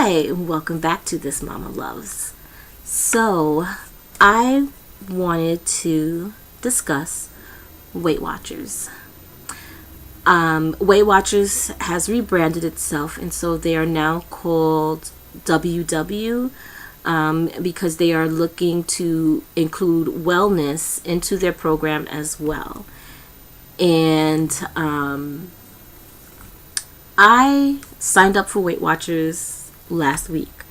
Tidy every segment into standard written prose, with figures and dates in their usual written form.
Hi, welcome back to This Mama Loves. So, I wanted to discuss Weight Watchers. Weight Watchers has rebranded itself, and so they are now called WW because they are looking to include wellness into their program as well. And I signed up for Weight Watchers last week.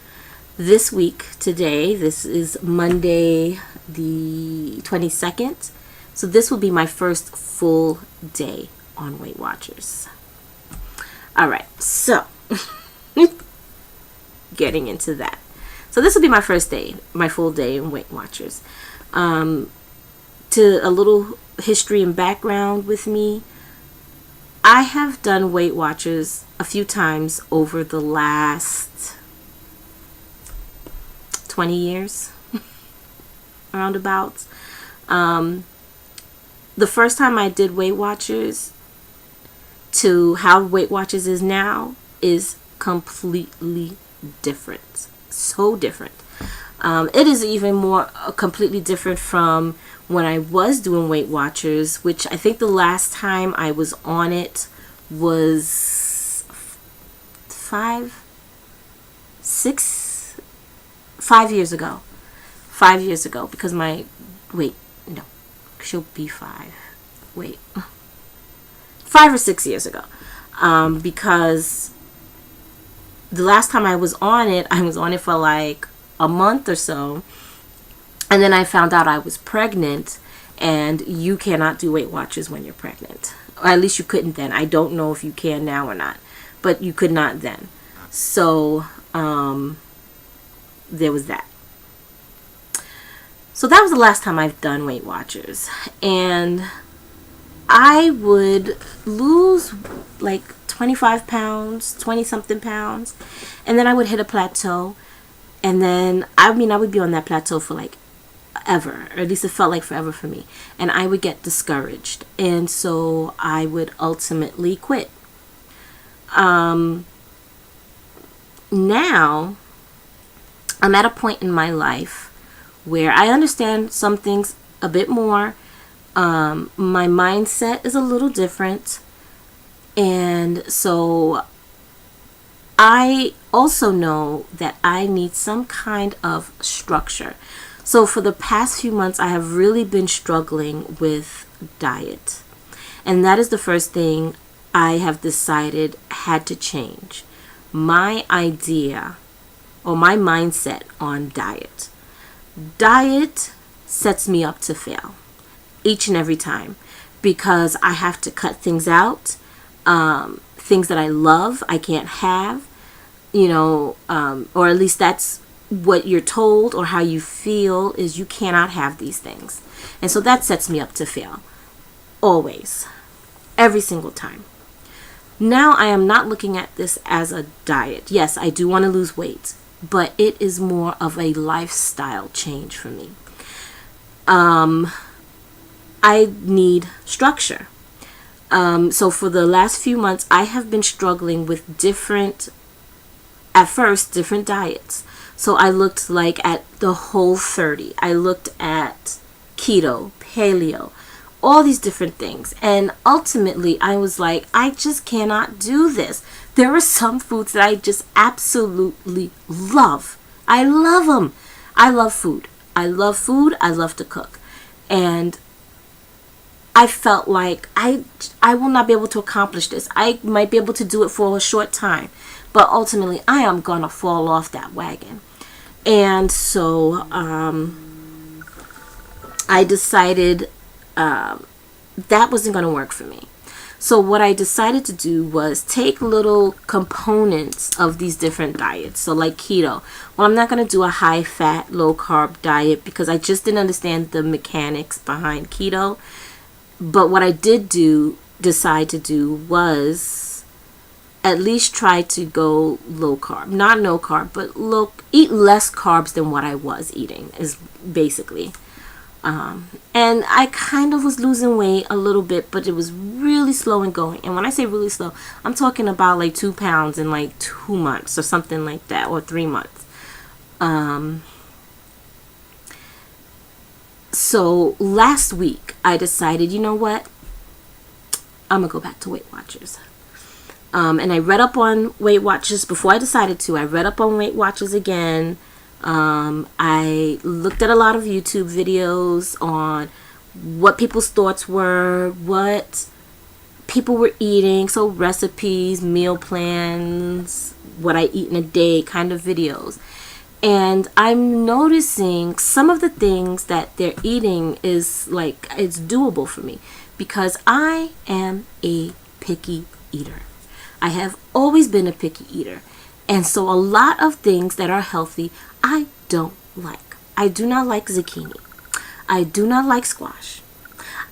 This week, today, this is Monday the 22nd. So this will be my first full day on Weight Watchers. Alright, so getting into that. So this will be my first day, my full day in Weight Watchers. To a little history and background with me, I have done Weight Watchers a few times over the last 20 years, roundabouts. The first time I did Weight Watchers to how Weight Watchers is now is completely different. So different. It is even more completely different from when I was doing Weight Watchers, which I think the last time I was on it was 5 years ago. 5 years ago, because she'll be 5. 5 or 6 years ago. Because the last time I was on it for like a month or so. And then I found out I was pregnant, and you cannot do Weight Watchers when you're pregnant. Or at least you couldn't then. I don't know if you can now or not, but you could not then. So there was that. So that was the last time I've done Weight Watchers. And I would lose like 25 pounds, 20 something pounds, and then I would hit a plateau. And then, I would be on that plateau for like ever, or at least it felt like forever for me. And I would get discouraged. And so I would ultimately quit. Now, I'm at a point in my life where I understand some things a bit more. My mindset is a little different. And so I also know that I need some kind of structure. So for the past few months, I have really been struggling with diet. And that is the first thing I have decided had to change. My idea or my mindset on diet. Diet sets me up to fail each and every time, because I have to cut things out. Things that I love, I can't have. Or at least that's what you're told, or how you feel is you cannot have these things. And so that sets me up to fail. Always. Every single time. Now I am not looking at this as a diet. Yes, I do want to lose weight, but it is more of a lifestyle change for me. I need structure. So for the last few months, I have been struggling with different diets. So I looked at the Whole30. I looked at keto, paleo, all these different things. And ultimately, I was like, I just cannot do this. There are some foods that I just absolutely love. I love them. I love food. I love food. I love to cook. And I felt like I will not be able to accomplish this. I might be able to do it for a short time, but ultimately I am going to fall off that wagon. And so I decided that wasn't going to work for me. So what I decided to do was take little components of these different diets. So like keto. Well, I'm not going to do a high fat, low carb diet because I just didn't understand the mechanics behind keto. But what I did decide to do was at least try to go low carb. Not no carb, but eat less carbs than what I was eating is basically. And I kind of was losing weight a little bit, but it was really really slow in going. And when I say really slow, I'm talking about like 2 pounds in like 2 months or something like that, or 3 months. So last week I decided, you know what? I'm gonna go back to Weight Watchers. And I read up on Weight Watchers before I decided to. I read up on Weight Watchers again. I looked at a lot of YouTube videos on what people's thoughts were, what people were eating, so recipes, meal plans, what I eat in a day kind of videos. And I'm noticing some of the things that they're eating is like, it's doable for me because I am a picky eater. I have always been a picky eater. And so a lot of things that are healthy, I don't like. I do not like zucchini. I do not like squash.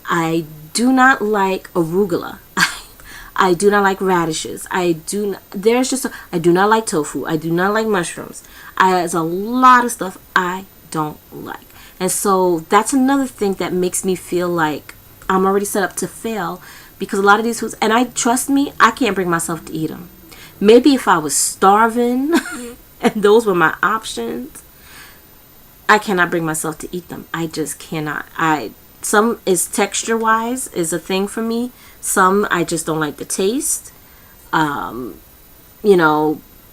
I do not like arugula. I do not like radishes. I do not like tofu. I do not like mushrooms. There's a lot of stuff I don't like. And so that's another thing that makes me feel like I'm already set up to fail, because a lot of these foods, and trust me, I can't bring myself to eat them. Maybe if I was starving and those were my options, I cannot bring myself to eat them. I just cannot. Some is texture wise is a thing for me. Some I just don't like the taste. Blah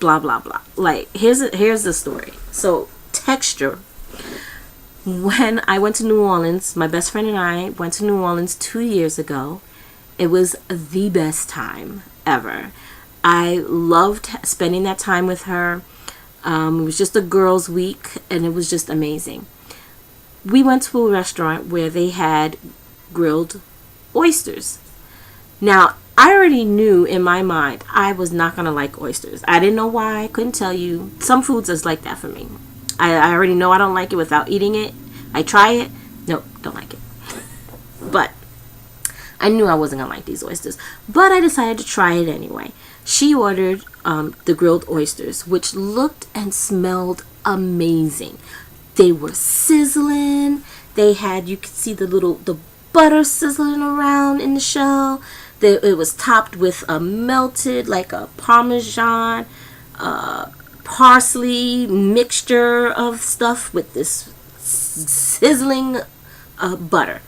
blah blah. Like here's the story. So texture. When I went to New Orleans, my best friend and I went to New Orleans 2 years ago. It was the best time ever. I loved spending that time with her. It was just a girls' week, and it was just amazing. We went to a restaurant where they had grilled oysters. Now, I already knew in my mind I was not going to like oysters. I didn't know why. I couldn't tell you. Some foods is like that for me. I already know I don't like it without eating it. I try it. Nope, don't like it. But I knew I wasn't going to like these oysters. But I decided to try it anyway. She ordered the grilled oysters, which looked and smelled amazing. They were sizzling. You could see the butter sizzling around in the shell. It was topped with a melted, like a Parmesan, parsley mixture of stuff with this sizzling butter.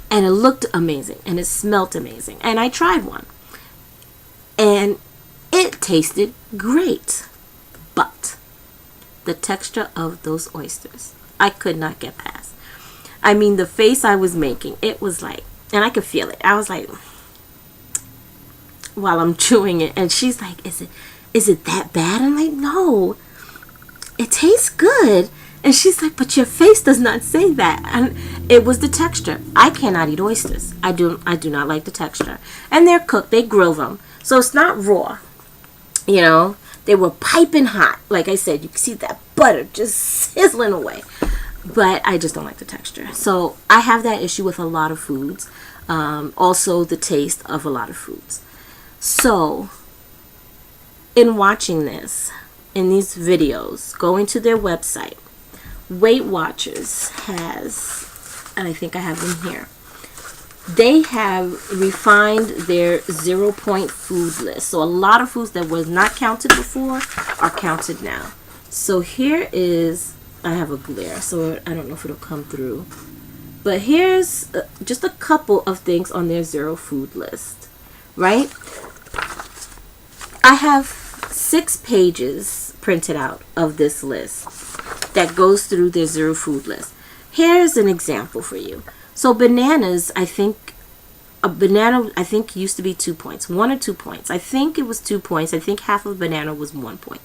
And it looked amazing. And it smelled amazing. And I tried one. And it tasted great. But the texture of those oysters, I could not get past. I mean, the face I was making, it was like, and I could feel it. I was like, while I'm chewing it, and she's like, is it that bad? I'm like, no, it tastes good. And she's like, but your face does not say that. And it was the texture. I cannot eat oysters. I do not like the texture. And they're cooked. They grill them. So it's not raw. You know, they were piping hot. Like I said, you can see that butter just sizzling away. But I just don't like the texture. So I have that issue with a lot of foods. Also the taste of a lot of foods. So in watching this, in these videos, going to their website, Weight Watchers has, and I think I have them here, they have refined their 0-point food list. So a lot of foods that was not counted before are counted now. So here is, I have a glare, so I don't know if it'll come through. But here's just a couple of things on their zero food list, right? I have 6 pages printed out of this list that goes through their zero food list. Here's an example for you. So bananas, I think used to be 2 points, 1 or 2 points. I think it was 2 points. I think half of a banana was 1 point.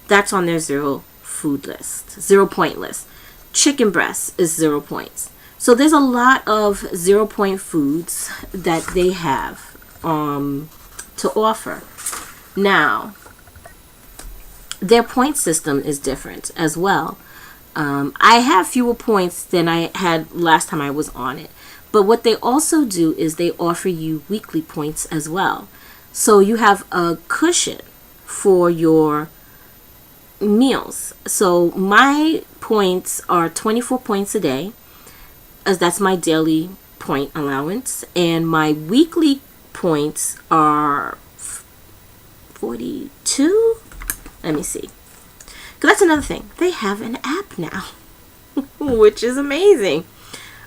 That's on their zero food list, 0-point list. Chicken breast is 0 points. So there's a lot of 0-point foods that they have to offer. Now, their point system is different as well. I have fewer points than I had last time I was on it. But what they also do is they offer you weekly points as well. So you have a cushion for your meals. So my points are 24 points a day, as that's my daily point allowance. And my weekly points are 42. Let me see. Because that's another thing. They have an app now, which is amazing.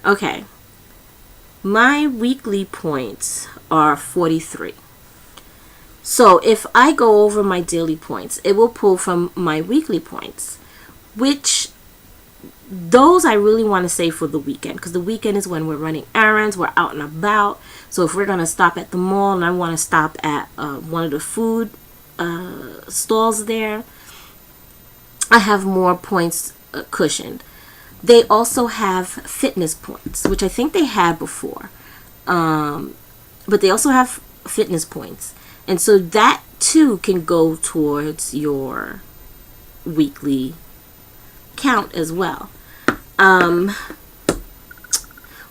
Okay. My weekly points are 43. So if I go over my daily points, it will pull from my weekly points, which those I really want to save for the weekend, because the weekend is when we're running errands, we're out and about. So if we're going to stop at the mall and I want to stop at one of the food stalls there, I have more points cushioned. They also have fitness points, which I think they had before. But they also have fitness points. And so that too can go towards your weekly count as well.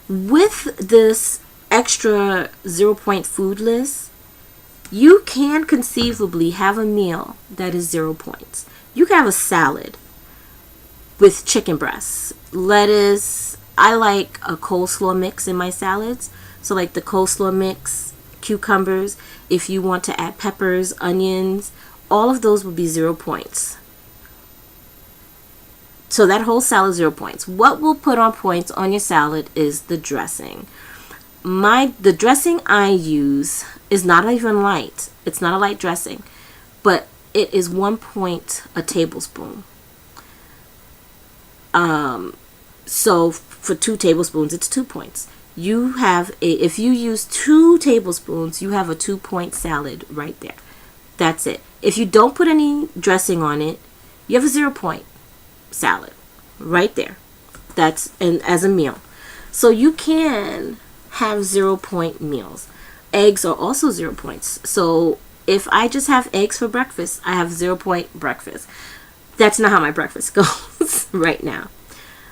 With this extra 0-point food list, you can conceivably have a meal that is 0 points. You can have a salad with chicken breasts, lettuce. I like a coleslaw mix in my salads. So like the coleslaw mix, cucumbers, if you want to add peppers, onions, all of those would be 0 points. So that whole salad, 0 points. What will put on points on your salad is the dressing. The dressing I use is not even light. It's not a light dressing, but it is 1 point a tablespoon. So for 2 tablespoons, it's 2 points. If you use 2 tablespoons, you have a 2-point salad right there. That's it. If you don't put any dressing on it, you have a 0-point salad right there. That's as a meal. So you can have 0-point meals. Eggs are also 0 points. So if I just have eggs for breakfast, I have 0-point breakfast. That's not how my breakfast goes right now.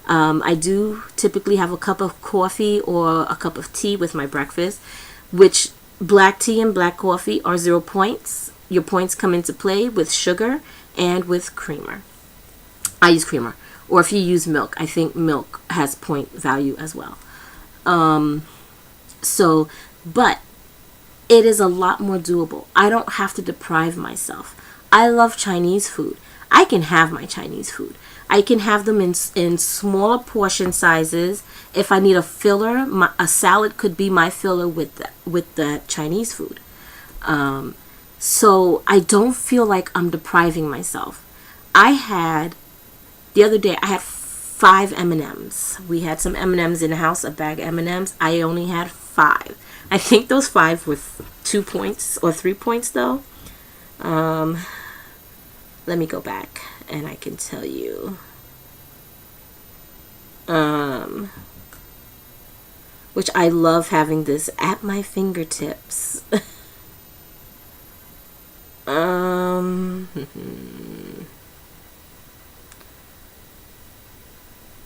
I do typically have a cup of coffee or a cup of tea with my breakfast, which black tea and black coffee are 0 points. Your points come into play with sugar and with creamer. I use creamer. Or if you use milk, I think milk has point value as well. But it is a lot more doable. I don't have to deprive myself. I love Chinese food. I can have my Chinese food. I can have them in smaller portion sizes. If I need a filler, a salad could be my filler with the Chinese food. So I don't feel like I'm depriving myself. The other day, I had 5 M&Ms. We had some M&Ms in the house, a bag of M&Ms. I only had 5. I think those 5 were 2 points or 3 points though. Let me go back and I can tell you. Which I love having this at my fingertips.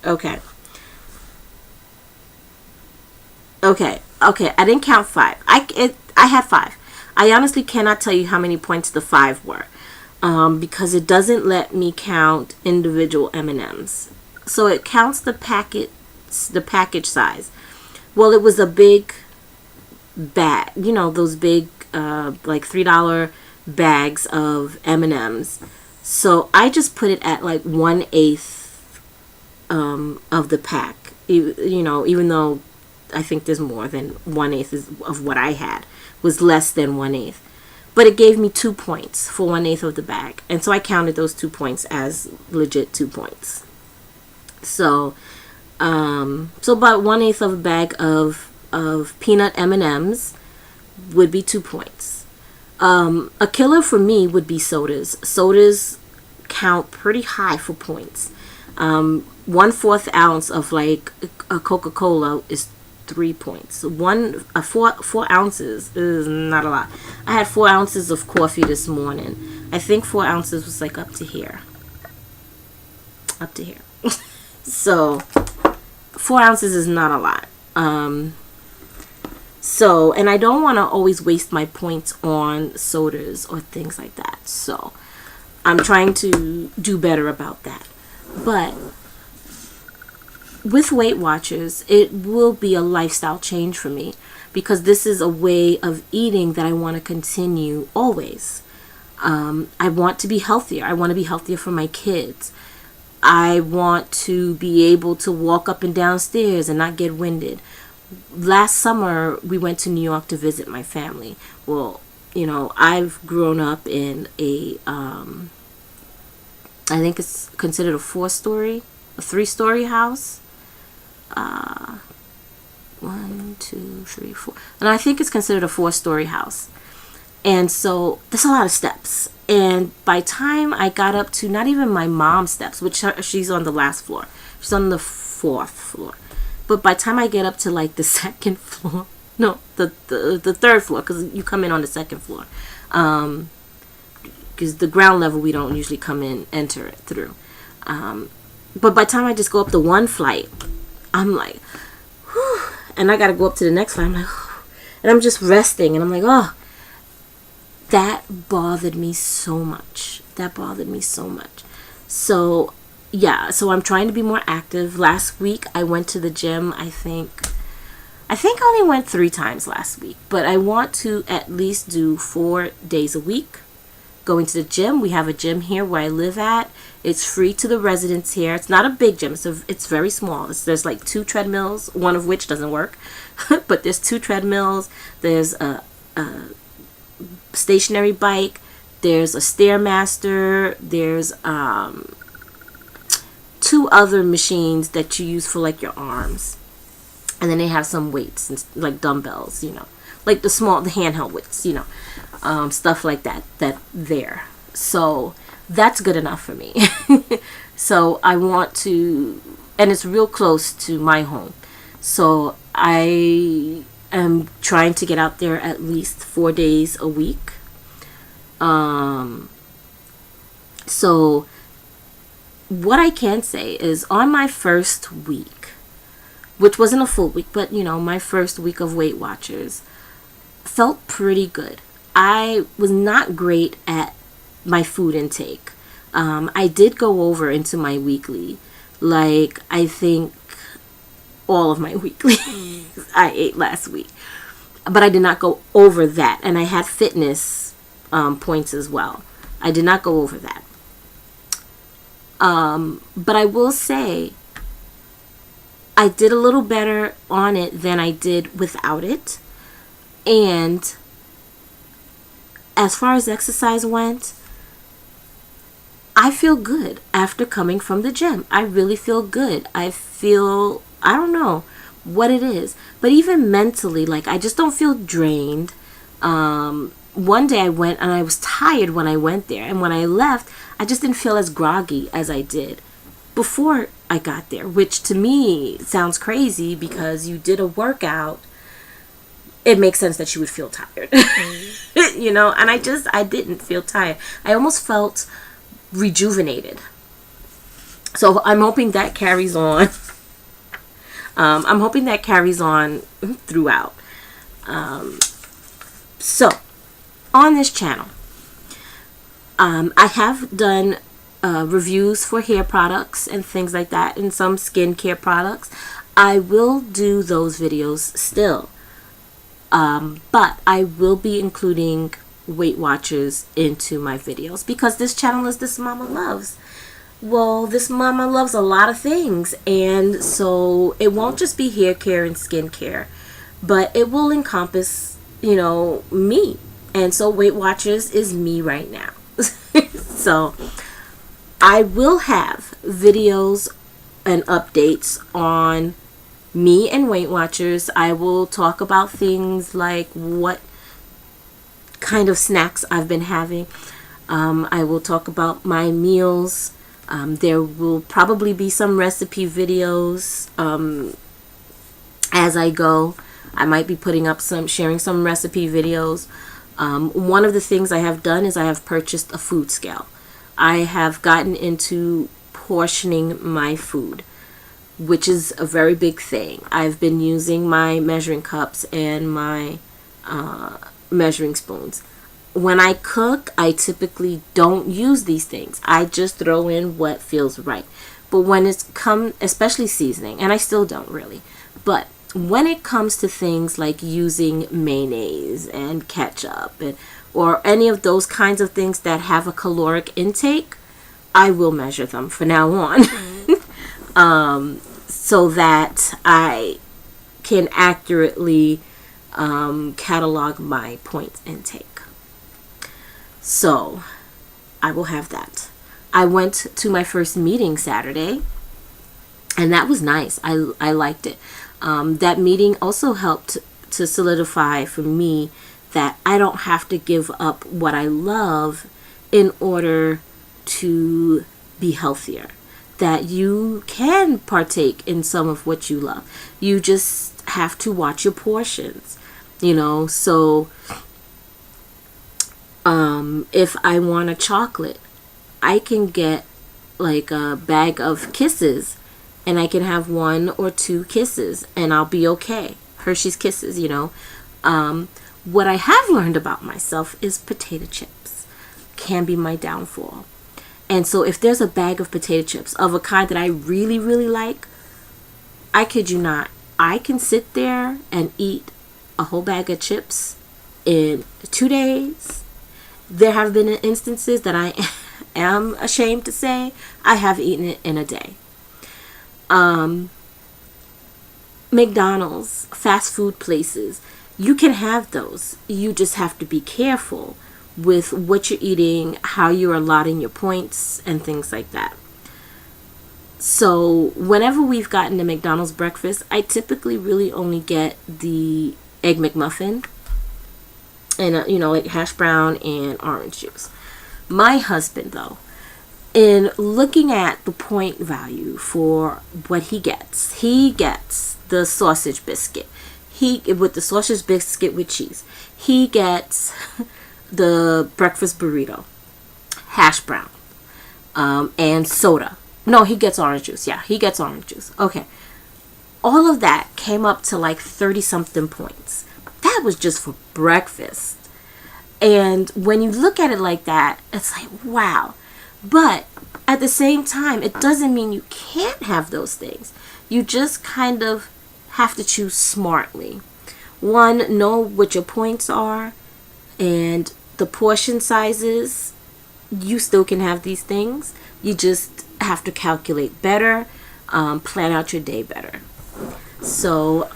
Okay. I didn't count 5. I had 5. I honestly cannot tell you how many points the 5 were, because it doesn't let me count individual M&Ms. So it counts the package size. Well, it was a big bag, those big like $3 bags of M&Ms. So I just put it at like 1/8 of the pack. Even though I think there's more than 1/8 of what I had was less than 1/8, but it gave me 2 points for 1/8 of the bag, and so I counted those 2 points as legit 2 points. So about 1/8 of a bag of peanut M&Ms would be 2 points. A killer for me would be sodas. Sodas count pretty high for points. 1/4 ounce of like a Coca-Cola is 3 points. 4 ounces is not a lot. I had 4 ounces of coffee this morning. I think 4 ounces was like up to here. So 4 ounces is not a lot. And I don't want to always waste my points on sodas or things like that. So I'm trying to do better about that. But with Weight Watchers, it will be a lifestyle change for me, because this is a way of eating that I want to continue always. I want to be healthier. I want to be healthier for my kids. I want to be able to walk up and down stairs and not get winded. Last summer, we went to New York to visit my family. Well, I've grown up in I think it's considered a 3-story house. 1, 2, 3, 4. And I think it's considered a 4-story house. And so there's a lot of steps. And by time I got up to not even my mom's steps, which she's on the last floor. She's on the 4th floor. But by time I get up to like the 2nd floor, no, the 3rd floor, because you come in on the 2nd floor. Because the ground level we don't usually enter it through. But by the time I just go up the 1 flight, I'm like, whew, and I got to go up to the next flight. I'm like, whew, and I'm just resting, and I'm like, oh, that bothered me so much. So yeah, so I'm trying to be more active. Last week I went to the gym. I think I only went 3 times last week, but I want to at least do 4 days a week. Going to the gym. We have a gym here where I live at. It's free to the residents here. It's not a big gym. It's very small. There's like 2 treadmills, one of which doesn't work. But there's 2 treadmills. There's a stationary bike. There's a Stairmaster. There's 2 other machines that you use for like your arms. And then they have some weights and like dumbbells, like the handheld weights, stuff like that there. So that's good enough for me. So I want to, and it's real close to my home. So I am trying to get out there at least 4 days a week. So what I can say is on my first week, which wasn't a full week, but my first week of Weight Watchers felt pretty good. I was not great at my food intake. I did go over into my weekly. Like, I think all of my weekly I ate last week. But I did not go over that. And I had fitness points as well. I did not go over that. But I will say, I did a little better on it than I did without it. And as far as exercise went, I feel good after coming from the gym. I really feel good. I don't know what it is, but even mentally, like, I just don't feel drained. One day I went and I was tired when I went there, and when I left, I just didn't feel as groggy as I did before I got there, which to me sounds crazy because you did a workout. It makes sense that you would feel tired, and I didn't feel tired. I almost felt rejuvenated. So I'm hoping that carries on. I'm hoping that carries on throughout. So on this channel, I have done reviews for hair products and things like that, and some skincare products. I will do those videos still. But I will be including Weight Watchers into my videos because this channel is This Mama Loves. Well, This Mama loves a lot of things, and so it won't just be hair care and skin care, but it will encompass, me. And so Weight Watchers is me right now. So I will have videos and updates on me and Weight Watchers. I will talk about things like what kind of snacks I've been having. I will talk about my meals. There will probably be some recipe videos as I go. I might be sharing some recipe videos. One of the things I have done is I have purchased a food scale. I have gotten into portioning my food, which is a very big thing. I've been using my measuring cups and my measuring spoons. When I cook, I typically don't use these things. I just throw in what feels right. But when it's especially seasoning, and I still don't really, but when it comes to things like using mayonnaise and ketchup or any of those kinds of things that have a caloric intake, I will measure them from now on. So that I can accurately catalog my point intake. So I will have that. I went to my first meeting Saturday, and that was nice. I liked it. That meeting also helped to solidify for me that I don't have to give up what I love in order to be healthier. That you can partake in some of what you love. You just have to watch your portions, so if I want a chocolate, I can get like a bag of Kisses, and I can have 1 or 2 Kisses and I'll be okay. Hershey's Kisses, what I have learned about myself is potato chips can be my downfall. And so if there's a bag of potato chips of a kind that I really, really like, I kid you not, I can sit there and eat a whole bag of chips in 2 days. There have been instances that I am ashamed to say I have eaten it in a day. McDonald's, fast food places, you can have those. You just have to be careful with what you're eating, how you're allotting your points, and things like that. So whenever we've gotten a McDonald's breakfast, I typically really only get the Egg McMuffin and like hash brown and orange juice. My husband, though, in looking at the point value for what he gets the sausage biscuit. With the sausage biscuit with cheese. He gets the breakfast burrito, hash brown, and soda. No, he gets orange juice. Yeah, he gets orange juice. Okay. All of that came up to like 30 something points. That was just for breakfast. And when you look at it like that, it's like, wow. But at the same time, it doesn't mean you can't have those things. You just kind of have to choose smartly. One, know what your points are and the portion sizes. You still can have these things. You just have to calculate better, plan out your day better. So,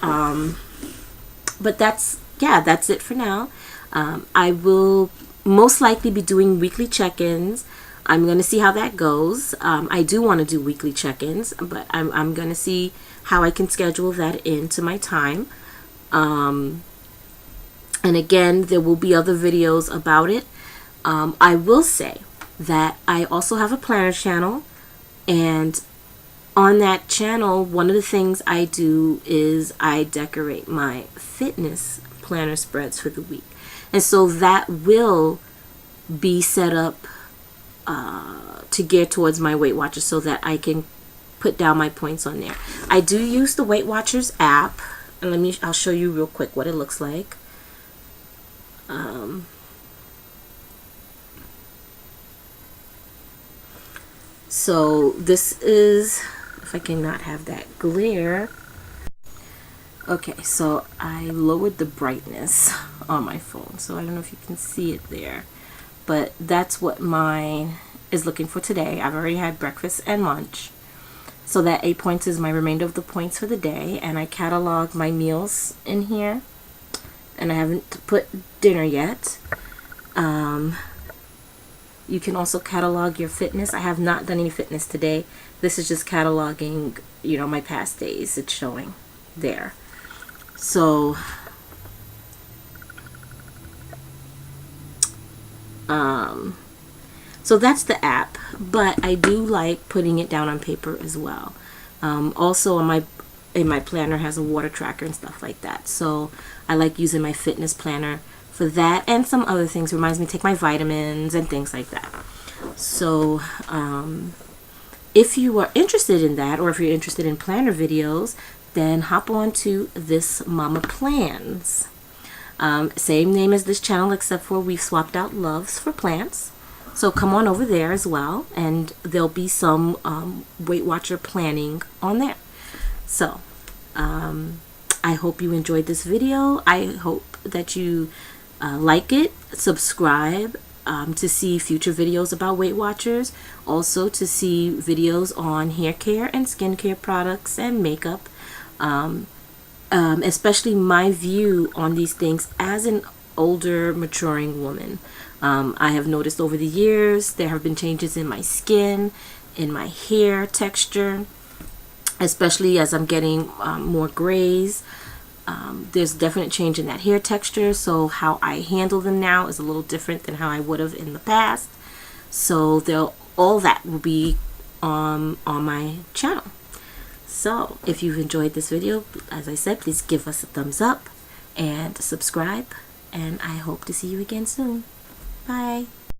but that's it for now. I will most likely be doing weekly check-ins. I'm going to see how that goes. I do want to do weekly check-ins, but I'm going to see how I can schedule that into my time. And again, there will be other videos about it. I will say that I also have a planner channel, and on that channel, one of the things I do is I decorate my fitness planner spreads for the week. And so that will be set up to gear towards my Weight Watchers so that I can put down my points on there. I do use the Weight Watchers app, and I'll show you real quick what it looks like. So this is, if I cannot have that glare. Okay, so I lowered the brightness on my phone, so I don't know if you can see it there, but that's what mine is looking for today. I've already had breakfast and lunch, so that 8 points is my remainder of the points for the day, and I catalog my meals in here, and I haven't put dinner yet. You can also catalog your fitness. I have not done any fitness today. This is just cataloging, my past days. It's showing there. So, so that's the app, but I do like putting it down on paper as well. Also in my planner has a water tracker and stuff like that. So I like using my fitness planner for that and some other things. It reminds me to take my vitamins and things like that. So if you are interested in that, or if you're interested in planner videos, then hop on to This Mama Plans. Same name as this channel, except for we've swapped out loves for plants. So come on over there as well, and there'll be some Weight Watcher planning on there. So I hope you enjoyed this video. I hope that you like it, subscribe to see future videos about Weight Watchers, also to see videos on hair care and skincare products and makeup, especially my view on these things as an older maturing woman. I have noticed over the years there have been changes in my skin, in my hair texture, especially as I'm getting more grays. There's definite change in that hair texture, so how I handle them now is a little different than how I would have in the past. So all that will be on my channel. So if you've enjoyed this video, as I said, please give us a thumbs up and subscribe, and I hope to see you again soon. Bye.